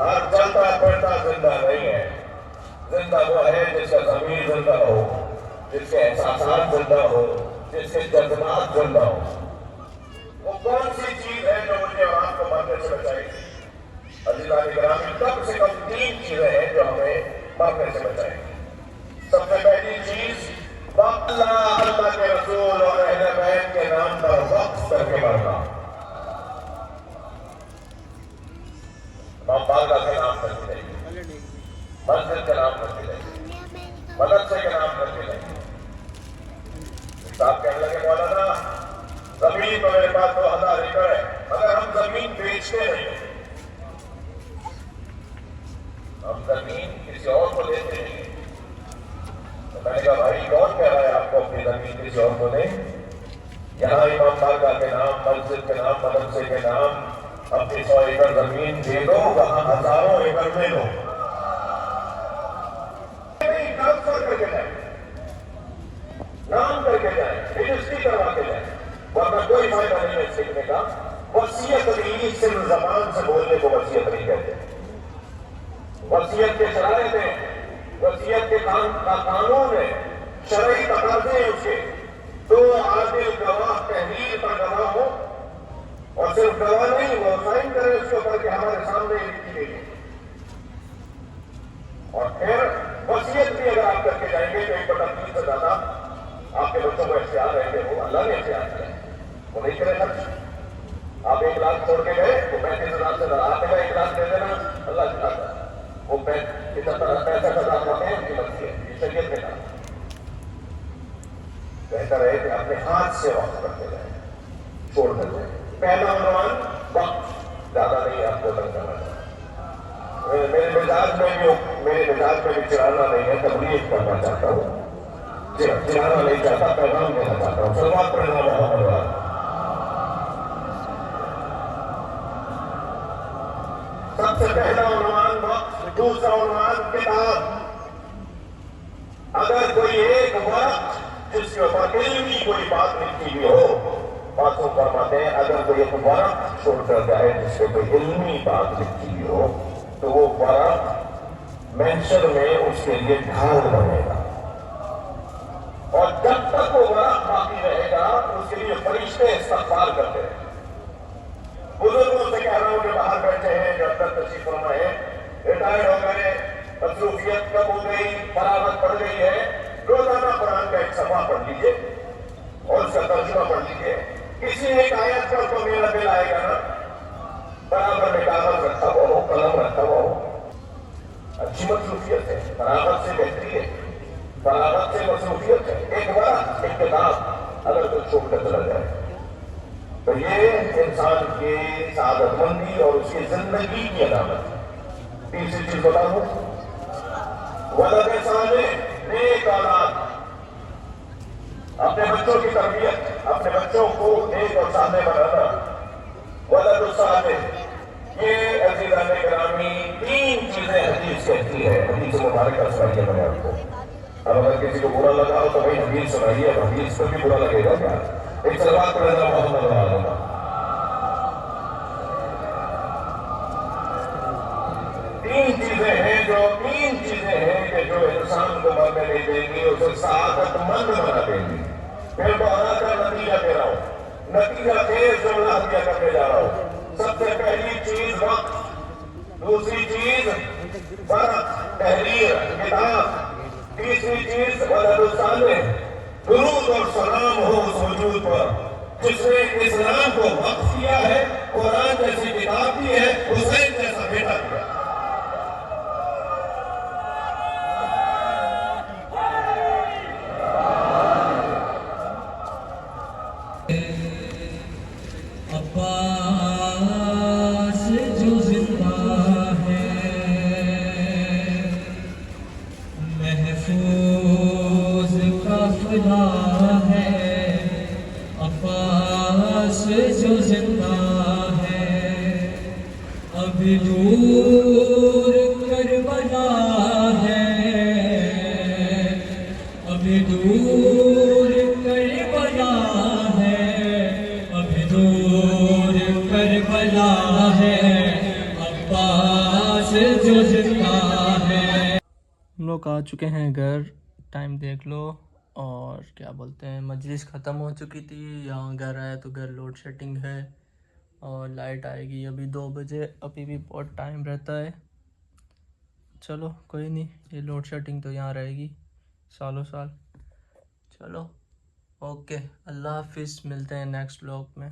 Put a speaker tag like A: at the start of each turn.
A: ہر چلتا پھرتا زندہ نہیں ہے. زندہ وہ ہے جس کا ضمیر زندہ ہو, جس کے احساسات زندہ ہو, جس کے جذبات زندہ ہو. وہ کون سی چیز ہے جو مجھے اور آپ کو مرنے سے بچائے گی؟ عزیزان گرامی, کم سے کم 3 چیزیں ہیں جو ہمیں مرنے سے بچائے گی. سب سے پہلی چیز, اللہ, اللہ کے رسول اور اہل بیت کے نام پر وقف کر کے مرنا. امام بارگاہ کے نام پر چلے گی, مسجد کے نام پر چلے گی, مدرسے کے نام پر چلے گی. صاحب کہنے لگے مولانا زمین تو میرے پاس 2000 ایکڑ ہے, مگر ہم زمین بیچتے نہیں, ہم زمین کسی اور کو دیتے نہیں. تو میں نے کہا بھائی کون کہہ رہا ہے آپ کو اپنی زمین کسی اور کو دیں؟ یہاں امام بارگاہ کے نام, مسجد کے نام, مدرسے کے نام اپنی 100 ایکڑ زمین دے دو, وہاں ہزاروں ایکڑ لے لو. ٹرانسفر کر کے جائیں, نام کر کے جائیں, رجسٹری کروا کے جائیں, ورنہ کوئی فائدہ نہیں ہے سیکھنے کا. وصیت بھی صرف زبان سے بولنے کو وصیت نہیں کہتے. وصیت کے شرائط ہیں, وصیت کے قانون ہے, شرعی تقاضے ہیں اس کے. 2 عادل گواہ تحریر پر گواہ ہو, اور صرف گواہ نہیں, وہ سائن کرے اس کے اوپر کہ ہمارے سامنے یہ لکھی گئی ہے. اور پھر وصیت بھی اگر آپ کر کے جائیں گے تو 1/3 سے زیادہ آپ کے بچوں کو اختیار رہیں گے, وہ اللہ نے اختیار کیا, وہ نہیں کرے خرچ. آپ 1 لاکھ چھوڑ کے گئے, وہ 35,000 سے زیادہ, آپ نے 1 لاکھ دے دینا, اللہ چاہتا ہے وہ 65,000 ہوتے ہیں, ان کی مرضی ہے, یہ شریعت میں کہا. بہتر ہے کہ اپنے ہاتھ سے وقت کرتے جائیں, چھوڑ کر جائیں. پہلا عنوان وقت, زیادہ نہیں آپ کو تنگ کرنا چاہتا. میرے مزاج میں بھی چڑھانا نہیں ہے, تبلیغ کرنا چاہتا ہوں, چڑھانا نہیں چاہتا, پیغام دینا چاہتا ہوں. صلوات پڑھنا محمد وعلیہ. سب سے پہلا عنوان وقت, دوسرا عنوان کتاب. اگر کوئی ایک وقت جس کے اوپر علمی کوئی بات لکھی ہوئی ہو, باتوں فرماتے ہیں اگر کوئی ایک ورق چھوڑ کر جائے جس پہ کوئی علمی بات لکھی ہوئی ہو, تو وہ ورق محشر میں اس کے لیے ڈھال بنے گا, اور جب تک وہ ورق باقی رہے گا اس کے لیے فرشتے استغفار کرتے ہیں. بزرگوں سے کہہ رہا ہوں کہ باہر بیٹھے ہیں, جب تک تشریف فرما ہے, ریٹائر ہو گئے, مصروفیت کم ہو گئی, فراغت پڑ گئی ہے, روزانہ قرآن کا ایک صفحہ پڑھ لیجیے اور اس کا ترجمہ پڑھ لیجیے. کسی ایک آیت پر تو میرا دل آئے گا نا, برابر میں کاغذ رکھا ہوا ہو, قلم رکھا ہوا ہو. اچھی مصروفیت ہے, فراغت سے بہتری ہے, فراغت سے مصروفیت ہے. ایک ورق, ایک کتاب اگر کوئی چھوڑ کر چلا جائے تو یہ انسان کی سعادت مندی اور اس کی زندگی کی علامت ہے. تیسری چیز بتا دوں, ولد صالح, نیک اولاد. اپنے بچوں کی تربیت, اپنے بچوں کو نیک اور صالح بنانا. ولد صالح, یہ عزیزان گرامی 3 چیزیں حدیث کہتی ہے. حدیث مبارکہ سنائیے میں نے آپ کو. اب اگر کسی کو برا لگا ہو تو بھائی حدیث سنائیے, اب حدیث کو بھی برا لگے گا کیا؟ ایک صلوات پڑھنا محمد وعلیہ. 3 چیزیں ہیں کہ جو انسان کو مرنے نہیں دیں گی, اسے سعادت مند بنا دیں گی. پھر دوہرا کر نتیجہ دے رہا ہوں, نتیجہ تیز جو دیا کرنے جا رہا ہوں. سب سے پہلی چیز وقت, دوسری چیز ورق, تحریر, کتاب, تیسری چیز ولد صالح, درود اور سلام ہو اس وجود پر جس نے اسلام کو وقف کیا ہے, قرآن جیسی کتاب دی ہے, حسین جیسا بیٹا دیا.
B: جو زندہ ہے ابھی
C: ہم لوگ آ چکے ہیں گھر. ٹائم دیکھ لو. اور کیا بولتے ہیں, مجلس ختم ہو چکی تھی. یہاں گھر آیا تو گھر لوڈ شیڈنگ ہے اور لائٹ آئے گی ابھی 2 بجے. ابھی بھی بہت ٹائم رہتا ہے. چلو کوئی نہیں, یہ لوڈ شیڈنگ تو یہاں رہے گی سالوں سال. چلو اوکے, اللہ حافظ, ملتے ہیں نیکسٹ بلاگ میں.